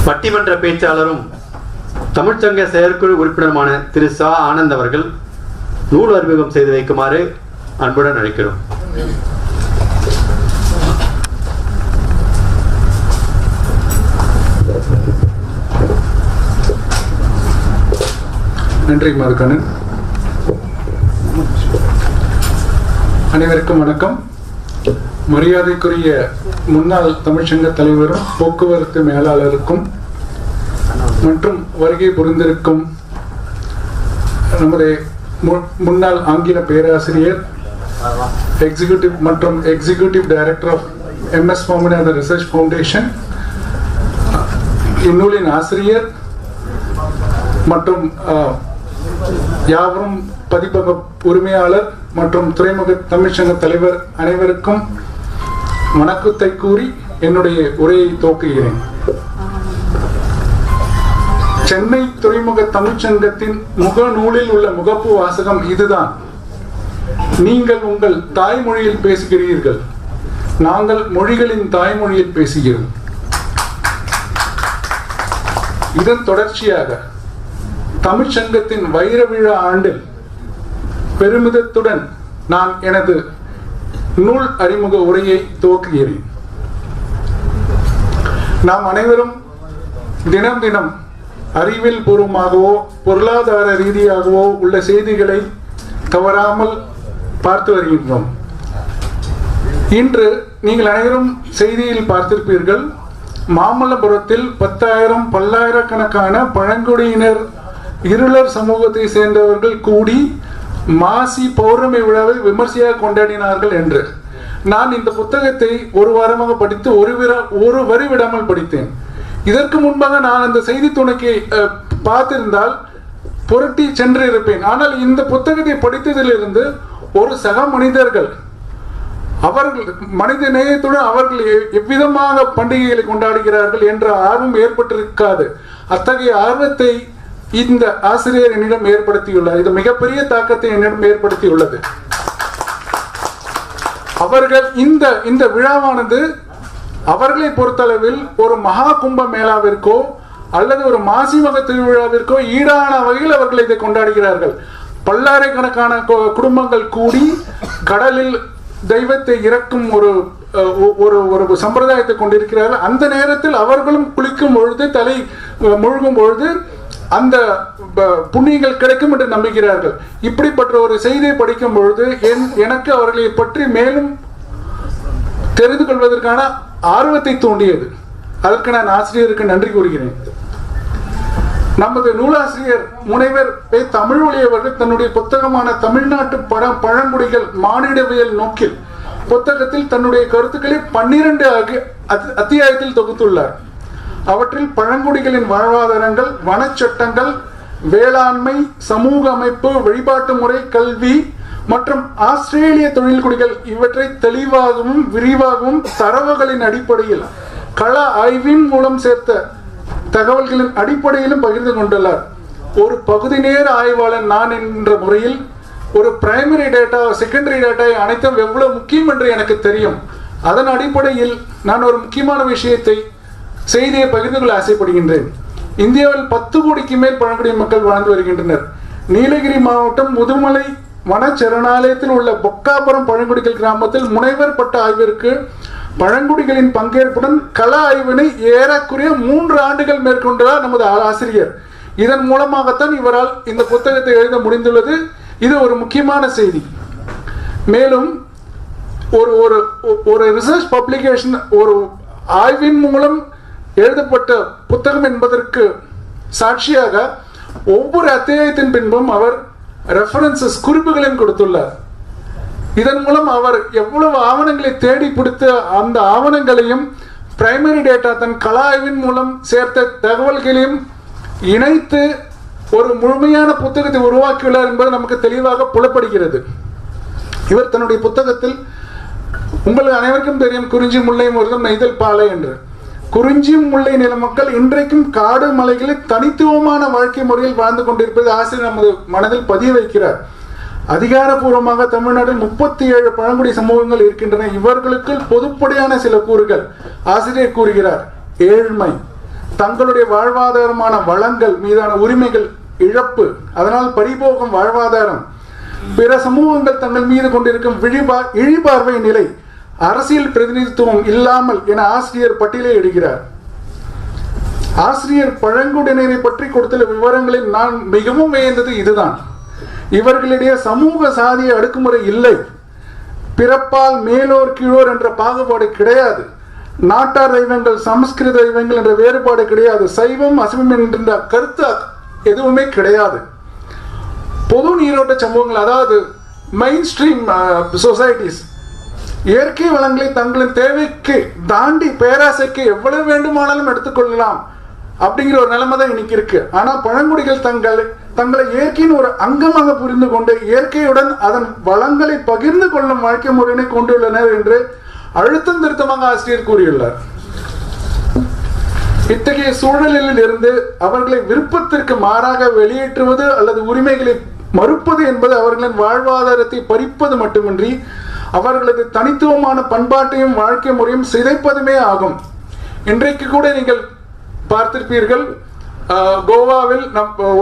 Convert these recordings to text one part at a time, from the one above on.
பட்டிமன்ற பேச்சாளரும் தமிழ்ச்சங்க செயற்குழு உறுப்பினருமான திரு சா ஆனந்த் அவர்கள் நூல் அறிமுகம் செய்து வைக்குமாறு அன்புடன் அழைக்கிறோம். நன்றி மதுக்கண்ணன். அனைவருக்கும் வணக்கம். மரியாதைக்குரிய முன்னாள் தமிழ்ச்சங்க தலைவரும் போக்குவரத்து மேலாளருக்கும் மற்றும் வருகை புரிந்திருக்கும் நமது முன்னாள் ஆங்கில பேராசிரியர் executive director of MS Swaminathan research foundation, இந்நூலின் ஆசிரியர் மற்றும் யாவரும் பதிப்பக உரிமையாளர் மற்றும் துறைமுக தமிழ்ச்சங்க தலைவர் அனைவருக்கும் வணக்கத்தை கூறி என்னுடைய உரையை துவக்குகிறேன். சென்னை துறைமுக தமிழ்ச்சங்கத்தின் முகநூலில் உள்ள முகப்பு வாசகம் இதுதான்: நீங்கள் உங்கள் தாய்மொழியில் பேசுகிறீர்கள், நாங்கள் மொழிகளின் தாய்மொழியில் பேசுகிறோம். இதன் தொடர்ச்சியாக தமிழ்ச்சங்கத்தின் வைர விழா ஆண்டில் பெருமிதத்துடன் நான் எனது நூல் அறிமுக உரையை துவக்குகிறேன். நாம் அனைவரும் தினம் தினம் அறிவியல் பூர்வமாகவோ பொருளாதார ரீதியாகவோ உள்ள செய்திகளை தவறாமல் பார்த்து வருகின்றோம். இன்று நீங்கள் அனைவரும் செய்தியில் பார்த்திருப்பீர்கள், மாமல்லபுரத்தில் 10,000 பல்லாயிரக்கணக்கான பழங்குடியினர் இருளர் சமூகத்தை சேர்ந்தவர்கள் கூடி மாசி பௌர்ணமி விழாவை விமர்சையாக கொண்டாடினார்கள் என்று. நான் இந்த புத்தகத்தை ஒரு வாரமாக படித்து ஒரு வரி விடாமல் படித்தேன். இதற்கு முன்பாக நான் அந்த செய்தி துணைக்கை பார்த்திருந்தால் புரட்டி சென்று இருப்பேன். ஆனால் இந்த புத்தகத்தை படித்ததிலிருந்து ஒரு சக மனிதர்கள் அவர்கள் மனித நேயத்துடன் அவர்கள் எவ்விதமாக பண்டிகைகளை கொண்டாடுகிறார்கள் என்ற ஆர்வம் ஏற்பட்டிருக்காது. அத்தகைய ஆர்வத்தை இந்த ஆசிரியர் என்னிடம் ஏற்படுத்தியுள்ளார். இது மிகப்பெரிய தாக்கத்தை என்னிடம் ஏற்படுத்தியுள்ளது. அவர்கள் இந்த விழாவானது அவர்களை பொறுத்தளவில் ஒரு மகா கும்ப மேளாவிற்கோ அல்லது ஒரு மாசி மக திருவிழாவிற்கோ ஈடான வகையில் அவர்கள் இதை கொண்டாடுகிறார்கள். பல்லாயிரக்கணக்கான குடும்பங்கள் கூடி கடலில் தெய்வத்தை இறக்கும் ஒரு சம்பிரதாயத்தை கொண்டிருக்கிறார்கள். அந்த நேரத்தில் அவர்களும் குளிக்கும் பொழுது, தலை முழுகும் பொழுது அந்த புண்ணியங்கள் கிடைக்கும் என்று நம்புகிறார்கள். இப்படிப்பட்ட ஒரு செய்தியை படிக்கும் பொழுது எனக்கு அவர்களை பற்றி மேலும் தெரிந்து கொள்வதற்கான ஆர்வத்தை தூண்டியது. அதற்கு நான் ஆசிரியருக்கு நன்றி கூறுகிறேன். நமது நூலாசிரியர் முனைவர் தமிழ்வழி அவர்கள் தன்னுடைய புத்தகமான தமிழ்நாட்டு பழங்குடிகள் மானிடவியல் நோக்கில் புத்தகத்தில் தன்னுடைய கருத்துக்களை 12 அத்தியாயத்தில் தொகுத்துள்ளார். அவற்றில் பழங்குடிகளின் வாழ்வாதாரங்கள், வனச்சட்டங்கள், வேளாண்மை, சமூக அமைப்பு, வழிபாட்டு முறை, கல்வி மற்றும் ஆஸ்திரேலிய தொழில்குடிகள் இவற்றை தெளிவாகவும் விரிவாகவும் தரவுகளின் அடிப்படையில் கள ஆய்வின் மூலம் சேர்த்த தகவல்களின் அடிப்படையிலும் பகிர்ந்து கொண்டுள்ளார். ஒரு பகுதி நேர ஆய்வாளர் நான் என்ற முறையில் ஒரு பிரைமரி டேட்டா, செகண்டரி டேட்டா அனைத்தும் எவ்வளவு முக்கியம் என்று எனக்கு தெரியும். அதன் அடிப்படையில் நான் ஒரு முக்கியமான செய்தியை பகிர்ந்து கொள்ள ஆசைப்படுகின்றேன். இந்தியாவில் 10 கோடிக்கு மேல் பழங்குடி மக்கள் வாழ்ந்து வருகின்றனர். நீலகிரி மாவட்டம் முதுமலை வனச்சரணாலயத்தில் உள்ள பொக்காபுரம் பழங்குடிகள் கிராமத்தில் முனைவர் பட்ட ஆய்விற்கு பழங்குடிகளின் பங்கேற்புடன் கள ஆய்வினை ஏறக்குறைய 3 ஆண்டுகள் மேற்கொண்டார் நமது ஆசிரியர். இதன் மூலமாகத்தான் இவரால் இந்த புத்தகத்தை எழுத முடிந்துள்ளது. இது ஒரு முக்கியமான செய்தி. மேலும் ஒரு ரிசர்ச் பப்ளிகேஷன், ஒரு ஆய்வின் மூலம் எழுதப்பட்ட புத்தகம் என்பதற்கு சாட்சியாக ஒவ்வொரு அத்தியாயத்தின் பின்பும் அவர் ரெஃபரன்சஸ், குறிப்புகளையும் கொடுத்துள்ளார். இதன் மூலம் அவர் எவ்வளவு ஆவணங்களை தேடி பிடித்த அந்த ஆவணங்களையும் பிரைமரி டேட்டா தன் கள ஆய்வின் மூலம் சேர்த்த தகவல்களையும் இணைத்து ஒரு முழுமையான புத்தகத்தை உருவாக்கியுள்ளார் என்பது நமக்கு தெளிவாக புலப்படுகிறது. இவர் தன்னுடைய புத்தகத்தில், உங்களுக்கு அனைவருக்கும் தெரியும், குறிஞ்சி முல்லை முருகன் நெய்தல் பாலை என்று. குறிஞ்சி முல்லை நில மக்கள் இன்றைக்கும் காடு மலைகளில் தனித்துவமான வாழ்க்கை முறையில் வாழ்ந்து கொண்டிருப்பது ஆசிரியர் நமது மனதில் பதிய வைக்கிறார். அதிகாரப்பூர்வமாக தமிழ்நாட்டில் 37 பழங்குடி சமூகங்கள் இருக்கின்றன. இவர்களுக்கு பொதுப்படையான சில கூறுகள் ஆசிரியர் கூறுகிறார்: ஏழ்மை, தங்களுடைய வாழ்வாதாரமான வளங்கள் மீதான உரிமைகள் இழப்பு, அதனால் பறிபோகும் வாழ்வாதாரம், பிற சமூகங்கள் தங்கள் மீது கொண்டிருக்கும் இழிபார்வை நிலை, அரசியல் பிரதிநிதித்துவம் இல்லாமல் என ஆசிரியர் பட்டியலை இடுகிறார். ஆசிரியர் பழங்குடியினரை பற்றி கொடுத்துள்ள விவரங்களில் நான் மிகவும் வியந்தது இதுதான். இவர்களிடையே சமூக சாதிய அடுக்குமுறை இல்லை. பிறப்பால் மேலோர் கீழோர் என்ற பாகுபாடு கிடையாது. நாட்டார் தெய்வங்கள் சமஸ்கிருத தெய்வங்கள் என்ற வேறுபாடு கிடையாது. சைவம் அசைவம் என்ற கருத்து எதுவுமே கிடையாது. பொது நீரோட்ட சமூகங்கள், அதாவது மெயின் ஸ்ட்ரீம் சொசைட்டிஸ், இயற்கை வளங்களை தங்களின் தேவைக்கு தாண்டி பேராசைக்கு எவ்வளவு வேண்டுமானாலும் எடுத்துக்கொள்ளலாம் அப்படிங்கிற ஒரு நிலைமை தான் இன்னைக்கு இருக்கு. ஆனா பழங்குடிகள் தங்களை இயற்கையின் ஒரு அங்கமாக புரிந்து கொண்டு இயற்கையுடன் அதன் வளங்களை பகிர்ந்து கொள்ளும் வாழ்க்கை முறையினை கொண்டுள்ளனர் என்று அழுத்தம் திருத்தமாக ஆசிரியர் கூறியுள்ளார். இத்தகைய சூழலில் இருந்து அவர்களை விருப்பத்திற்கு மாறாக வெளியேற்றுவது அல்லது உரிமைகளை மறுப்பது என்பது அவர்களின் வாழ்வாதாரத்தை பறிப்பது மட்டுமின்றி அவர்களது தனித்துவமான பண்பாட்டையும் வாழ்க்கை முறையும் சிதைப்பதுமே ஆகும். இன்றைக்கு கூட நீங்கள் பார்த்திருப்பீர்கள், கோவாவில்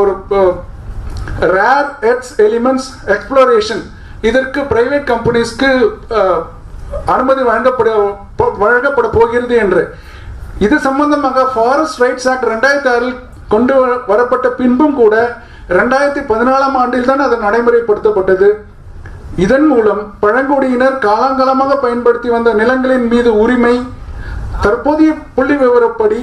ஒரு ரேர் எர்த்ஸ் எலிமெண்ட்ஸ் எக்ஸ்ப்ளோரேஷன், இதற்கு பிரைவேட் கம்பெனிஸ்க்கு அனுமதி வழங்கப்பட போகிறது என்று. இது சம்பந்தமாக ஃபாரஸ்ட் ரைட்ஸ் ஆக்ட் 2006 கொண்டு வரப்பட்ட பின்பும் கூட 2014 ஆண்டில் தான் அது நடைமுறைப்படுத்தப்பட்டது. இதன் மூலம் பழங்குடியினர் காலங்காலமாக பயன்படுத்தி வந்த நிலங்களின் மீது உரிமை, தற்போதைய புள்ளி விவரப்படி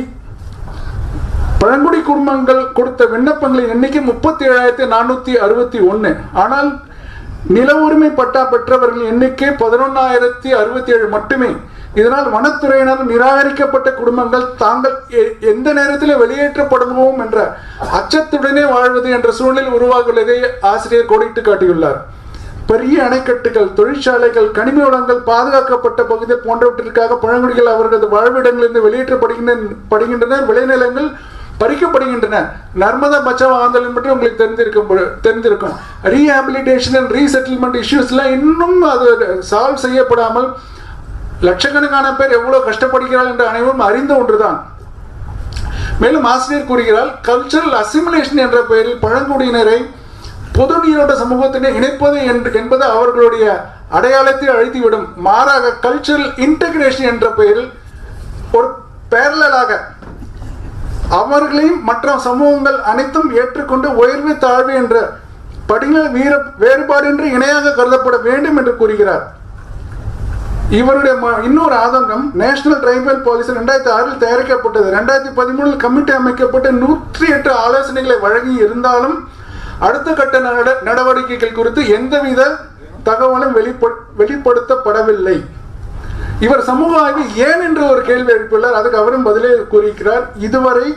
பழங்குடி குடும்பங்கள் கொடுத்த விண்ணப்பங்களின் எண்ணிக்கை 37,461. ஆனால் நில உரிமை பட்டா பெற்றவர்கள் எண்ணிக்கை 11,067 மட்டுமே. இதனால் வனத்துறையினர் நிராகரிக்கப்பட்ட குடும்பங்கள் தாங்கள் எந்த நேரத்தில் வெளியேற்றப்படுவோம் என்ற அச்சத்துடனே வாழ்வது என்ற சூழ்நிலை உருவாகுவதை ஆசிரியர் கோடிட்டு காட்டியுள்ளார். பெரிய அணைக்கட்டுகள், தொழிற்சாலைகள், கனிம வளங்கள், பாதுகாக்கப்பட்ட பகுதிகள் போன்றவற்றிற்காக பழங்குடிகள் அவர்களது வாழ்விடங்களிலிருந்து வெளியேற்றப்படுகின்றனர். விளைநிலங்கள் பறிக்கப்படுகின்றன. நர்மதா பச்சாவ் ஆந்தோலன் பற்றி உங்களுக்கு தெரிந்திருக்கும். ரீஹாபிலிட்டேஷன் அண்ட் ரீசெட்டில்மெண்ட் இஷ்யூஸ்லாம் இன்னும் அது சால்வ் செய்யப்படாமல் லட்சக்கணக்கான பேர் எவ்வளவு கஷ்டப்படுகிறார்கள் என்று அனைவரும் அறிந்த ஒன்றுதான். மேலும் ஆசிரியர் கூறுகிறார், கல்ச்சரல் அசிமுலேஷன் என்ற பெயரில் பழங்குடியினரை பொது நீரோட்ட சமூகத்தினை இணைப்பது என்பது அவர்களுடைய அடையாளத்தை அழித்துவிடும். மாறாக கல்ச்சரல் இன்டகிரேஷன் என்ற பெயரில் ஒரு பேரலாக அவர்களையும் மற்ற சமூகங்கள் அனைத்தும் ஏற்றுக்கொண்டு உயர்வு தாழ்வு என்ற படிநிலை வேறுபாடின்றி இணையாக கருதப்பட வேண்டும் என்று கூறுகிறார். இவருடைய இன்னொரு ஆதங்கம், நேஷனல் ட்ரைபல் பாலிசி 2006 தயாரிக்கப்பட்டது. 2013 கமிட்டி அமைக்கப்பட்டு 108 ஆலோசனைகளை வழங்கி இருந்தாலும் அடுத்த கட்ட நடவடிக்கைகள் குறித்து எந்தவித தகவலும் வெளிப்படுத்தப்படவில்லை. இவர் சமூக ஆய்வு ஏன் என்று ஒரு கேள்வி எழுப்பியுள்ளார். அதுக்கு அவரும் பதிலே கூறியிருக்கிறார். இதுவரை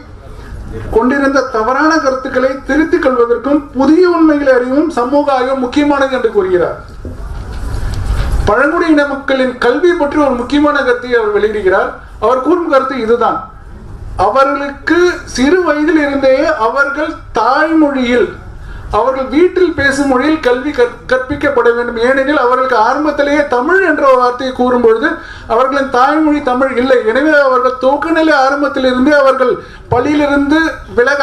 கொண்டிருந்த தவறான கருத்துக்களை திருத்திக் கொள்வதற்கும் புதிய உண்மைகளை அறிவும் சமூக ஆய்வு முக்கியமானது என்று கூறுகிறார். பழங்குடியின மக்களின் கல்வி பற்றி ஒரு முக்கியமான கருத்தை அவர் வெளியிடுகிறார். அவர் கூறும் கருத்து இதுதான்: அவர்களுக்கு சிறு வயதில் இருந்தே அவர்கள் தாய்மொழியில், அவர்கள் வீட்டில் பேசும் மொழியில் கல்வி கற்பிக்கப்பட வேண்டும். ஏனெனில் அவர்களுக்கு ஆரம்பத்திலேயே தமிழ் என்ற ஒரு வார்த்தையை கூறும் பொழுது அவர்களின் தாய்மொழி தமிழ் இல்லை. எனவே அவர்கள் துவக்கநிலை ஆரம்பத்திலிருந்து அவர்கள் பள்ளியிலிருந்து விலக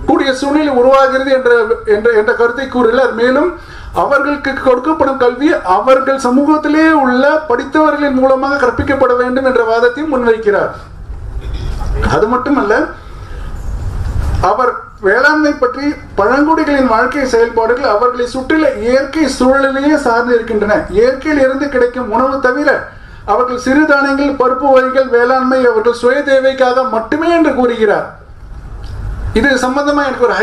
கூடிய சூழ்நிலை உருவாகிறது என்ற கருத்தை கூறுகிறார். மேலும் அவர்களுக்கு கொடுக்கப்படும் கல்வி அவர்கள் சமூகத்திலே உள்ள படித்தவர்களின் மூலமாக கற்பிக்கப்பட வேண்டும் என்ற வாதத்தையும் முன்வைக்கிறார். அது மட்டுமல்ல, அவர் வேளாண்மை பற்றி பழங்குடிகளின் வாழ்க்கை செயல்பாடுகள் அவர்களை சுற்றில இயற்கை சூழலிலேயே சார்ந்து இருக்கின்றன. இயற்கையில் இருந்து கிடைக்கும் உணவு தவிர அவர்கள் சிறுதானியங்கள், பருப்பு வகைகள், வேளாண்மை அவர்கள் சுய தேவைக்காக மட்டுமே என்று கூறுகிறார். இது சம்பந்தமா எனக்கு ஒரு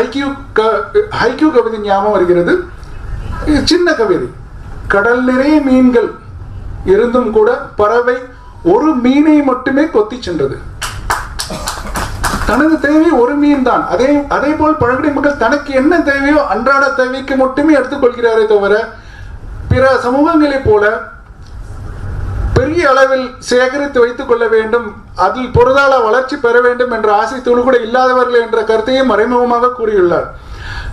ஹைக்யூ கவிதை ஞாபகம் வருகிறது. சின்ன கவிதை: கடல் நிறைய மீன்கள் இருந்தும் கூட பறவை ஒரு மீனை மட்டுமே கொத்தி சென்றது. தனது தேவை ஒரு மீன் தான். அதே போல் பழங்குடி மக்கள் தனக்கு என்ன தேவையோ அன்றாட தேவைக்கு மட்டுமே எடுத்துக்கொள்கிறாரே தவிர பிற சமூகங்களைப் போல பெரிய அளவில் சேகரித்து வைத்துக் கொள்ள வேண்டும், அதில் பொருளாதார வளர்ச்சி பெற வேண்டும் என்ற ஆசை துளி கூட இல்லாதவர்கள் என்ற கருத்தையும் மறைமுகமாக கூறியுள்ளார்.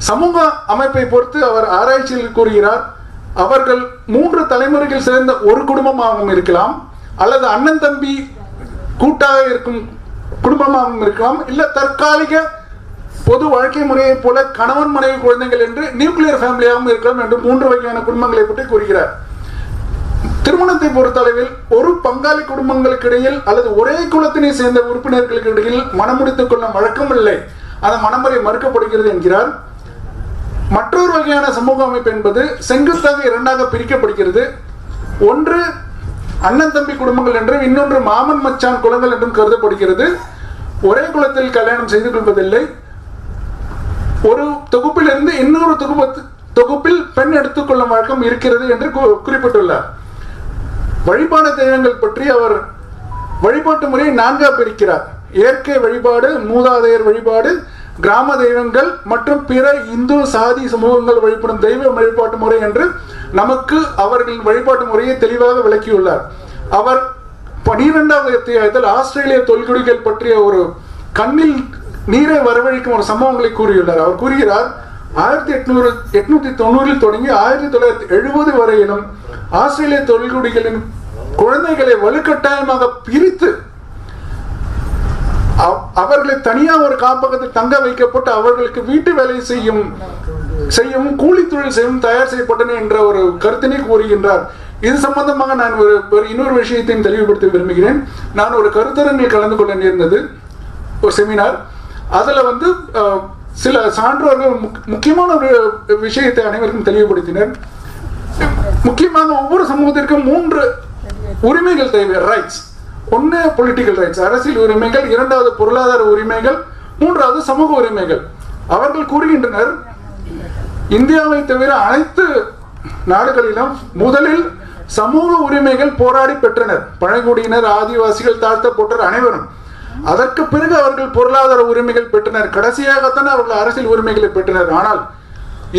சமூக அமைப்பை பொறுத்து அவர் ஆராய்ச்சியில் கூறுகிறார், அவர்கள் 3 தலைமுறைகள் சேர்ந்த ஒரு குடும்பமாகவும் இருக்கலாம், அல்லது அண்ணன் தம்பி கூட்டாக இருக்கும் குடும்பமாகவும் இருக்கலாம், இல்ல தற்காலிக பொது வாழ்க்கை முறையை போல கணவன் மனைவி குழந்தைகள் என்று நியூக்ளியர் ஃபேமிலியாகவும் இருக்கலாம் என்று 3 வகையான குடும்பங்களை பற்றி கூறுகிறார். திருமணத்தை பொறுத்தளவில் ஒரு பங்காளி குடும்பங்களுக்கு இடையில் அல்லது ஒரே குலத்தினை சேர்ந்த உறுப்பினர்களுக்கு இடையில் மனமுடித்துக் கொள்ளும் வழக்கம் இல்லை, அந்த மனமுறை மறுக்கப்படுகிறது என்கிறார். மற்றொரு வகையான சமூக அமைப்பு என்பது செங்குத்தாக 2ஆக பிரிக்கப்படுகிறது. ஒன்று அண்ணன் தம்பி குடும்பங்கள் என்றும், இன்னொன்று மாமன் மச்சான் குலங்கள் என்றும் கருதப்படுகிறது. ஒரே குலத்தில் கல்யாணம் செய்து கொள்வதில்லை. ஒரு தொகுப்பில் இருந்து இன்னொரு தொகுப்பில் பெண் எடுத்துக்கொள்ளும் வழக்கம் இருக்கிறது என்று குறிப்பிட்டுள்ளார். வழிபாடு தெய்வங்கள் பற்றி அவர் வழிபாட்டு முறையை 4ஆக பிரிக்கிறார். இயற்கை வழிபாடு, மூதாதையர் வழிபாடு, கிராம தெய்வங்கள் மற்றும் பிற இந்து சாதி சமூகங்கள் வழிபடும் தெய்வ வழிபாட்டு முறை என்று நமக்கு அவர்களின் வழிபாட்டு முறையை தெளிவாக விளக்கியுள்ளார். அவர் 12வது அத்தியாயத்தில் ஆஸ்திரேலிய தொல்குடிகள் பற்றிய ஒரு கண்ணில் நீரை வரவழைக்கும் ஒரு சம்பவங்களை கூறியுள்ளார். அவர் கூறுகிறார், 1890 தொடங்கி 1970 வரையிலும் ஆஸ்திரேலிய தொல்குடிகளின் குழந்தைகளை வலுக்கட்டாயமாக பிரித்து அவர்களை தனியாக ஒரு காப்பகத்தில் தங்க வைக்கப்பட்டு அவர்களுக்கு வீட்டு வேலை செய்யவும் கூலி தொழில் செய்யவும் தயார் செய்யப்பட்டன என்ற ஒரு கருத்தினை கூறுகின்றார். இது சம்பந்தமாக நான் இன்னொரு விஷயத்தையும் தெளிவுபடுத்த விரும்புகிறேன். நான் ஒரு கருத்தரங்கில் கலந்து கொள்ள நேர்ந்தது, ஒரு செமினார். அதில் சில சான்றோர்கள் முக்கியமான ஒரு விஷயத்தை அனைவருக்கும் தெளிவுபடுத்தினர். முக்கியமாக ஒவ்வொரு சமூகத்திற்கும் 3 உரிமைகள் தேவை, ரைட்ஸ். 1 பொலிட்டிக்கல் ரைட்ஸ், அரசியல் உரிமைகள், 2வது பொருளாதார உரிமைகள், 3வது சமூக உரிமைகள். அவர்கள் கூறுகின்றனர், இந்தியாவை தவிர அனைத்து நாடுகளிலும் முதலில் சமூக உரிமைகள் போராடி பெற்றனர். பழங்குடியினர், ஆதிவாசிகள், தாழ்த்தப்பட்டோர் அனைவரும். அதற்கு பிறகு அவர்கள் பொருளாதார உரிமைகள் பெற்றனர். கடைசியாகத்தான் அவர்கள் அரசியல் உரிமைகளை பெற்றனர். ஆனால்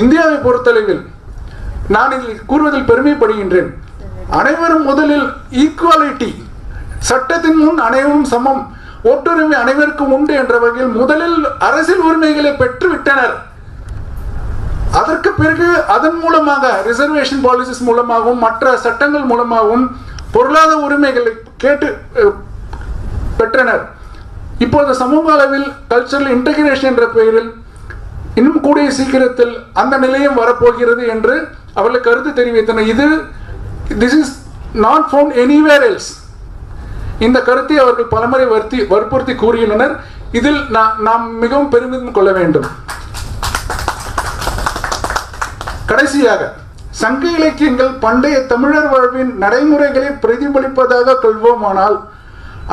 இந்தியாவை பொறுத்தளவில் நான் இதில் கூறுவதில் பெருமைப்படுகின்றேன். அனைவரும் முதலில் ஈக்குவாலிட்டி, சட்டத்தின் முன் அனைவரும் சமம், ஓட்டுரிமை அனைவருக்கும் உண்டு என்ற வகையில் முதலில் அரசியல் உரிமைகளை பெற்றுவிட்டனர். அதற்கு பிறகு அதன் மூலமாக ரிசர்வேஷன் பாலிசிஸ் மூலமாகவும் மற்ற சட்டங்கள் மூலமாகவும் பொருளாதார உரிமைகளை கேட்டு பெற்றனர். இப்போது சமூக அளவில் கல்ச்சரல் இன்டகிரேஷன் என்ற பெயரில் இன்னும் கூடிய சீக்கிரத்தில் அந்த நிலையம் வரப்போகிறது என்று அவர்கள் கருத்து தெரிவித்தனர். this is not found anywhere else. இந்த கருத்தை அவர்கள் பலமுறை வற்புறுத்தி கூறியுள்ளனர். இதில் நாம் மிகவும் பெருமிதம் கொள்ள வேண்டும். கடைசியாக, சங்க இலக்கியங்கள் பண்டைய தமிழர் வாழ்வின் நடைமுறைகளை பிரதிபலிப்பதாக கொள்வோமானால்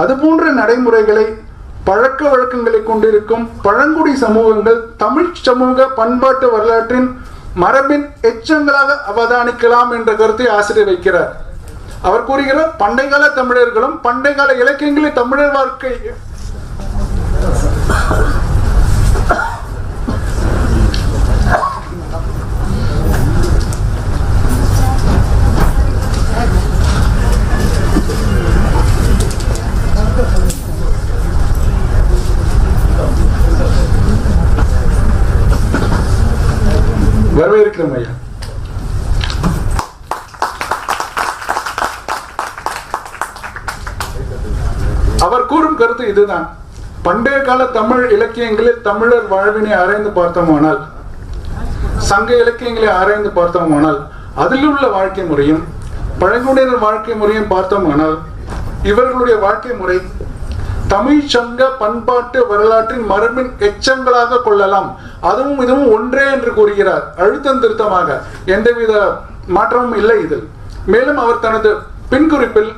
அதுபோன்ற நடைமுறைகளை பழக்க வழக்கங்களை கொண்டிருக்கும் பழங்குடி சமூகங்கள் தமிழ் சமூக பண்பாட்டு வரலாற்றின் மரபின் எச்சங்களாக அவதானிக்கலாம் என்ற கருத்தை ஆசிரியர் வைக்கிறார். அவர் கூறுகிறார், பண்டைக்கால தமிழர்களும் பண்டைக்கால இலக்கியங்களில் தமிழர் வாழ்க்கை வரவேற்கிறோம் ஐயா. அவர் கூறும் கருத்து இதுதான். பண்டைய கால தமிழ் இலக்கியங்களில் தமிழர் வாழ்வினை ஆராய்ந்து பார்த்தோமானால், சங்க இலக்கியங்களை ஆராய்ந்து பார்த்தோமானால், அதில் உள்ள வாழ்க்கை முறையும் பழங்குடியினர் வாழ்க்கை முறையும் பார்த்தோமானால் இவர்களுடைய வாழ்க்கை முறை தமிழ் சங்க பண்பாட்டு வரலாற்றின் மரபின் எச்சங்களாக கொள்ளலாம். அதுவும் இதுவும் ஒன்றே என்று கூறுகிறார், அழுத்தம் திருத்தமாக. எந்தவித மாற்றமும் இல்லை இதில். மேலும் அவர் தனது பின்குறிப்பில்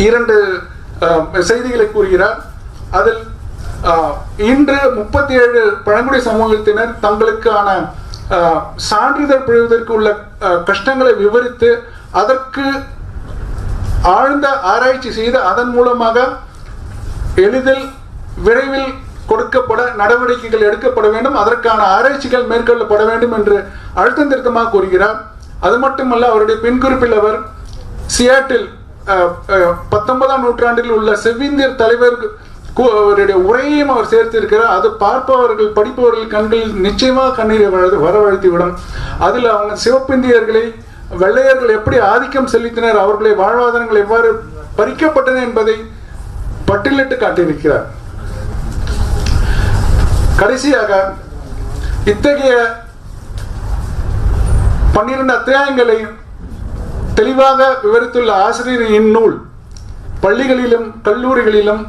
2 செய்திகளை கூறுகிறார். அதில் இன்று 37 பழங்குடி சமூகத்தினர் தங்களுக்கான சான்றிதழ் பெறுவதற்கு உள்ள கஷ்டங்களை விவரித்து அதற்கு ஆழ்ந்த ஆராய்ச்சி செய்து அதன் மூலமாக எளிதில் விரைவில் கொடுக்கப்பட நடவடிக்கைகள் எடுக்கப்பட வேண்டும், அதற்கான ஆராய்ச்சிகள் மேற்கொள்ளப்பட வேண்டும் என்று அழுத்தம் திருத்தமாக கூறுகிறார். அது மட்டுமல்ல, அவருடைய பின்குறிப்பில் அவர் சியாட்டில் 19ஆம் நூற்றாண்டில் உள்ள செவ்விந்தியர் தலைவர்களுடைய உரையையும் அவர் சேர்த்திருக்கிறார். அது பார்ப்பவர்கள் படிப்பவர்கள் கண்களில் நிச்சயமாக கண்ணீரை வரவழைத்துவிடும். அதில் அவங்க சிவப்பிந்தியர்களை வெள்ளையர்கள் எப்படி ஆதிக்கம் செலுத்தினர், அவர்களுடைய வாழ்வாதாரங்கள் எவ்வாறு பறிக்கப்பட்டன என்பதை பட்டியலிட்டு காட்டியிருக்கிறார். கடைசியாக இத்தகைய 12 அத்தியாயங்களை தெளிவாக விவரித்துள்ள ஆசிரியரின் நூல் பள்ளிகளிலும் கல்லூரிகளிலும்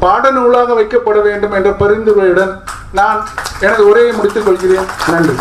பாடநூலாக வைக்கப்பட வேண்டும் என்ற பரிந்துரையுடன் நான் எனது உரையை முடித்துக் கொள்கிறேன். நன்றி.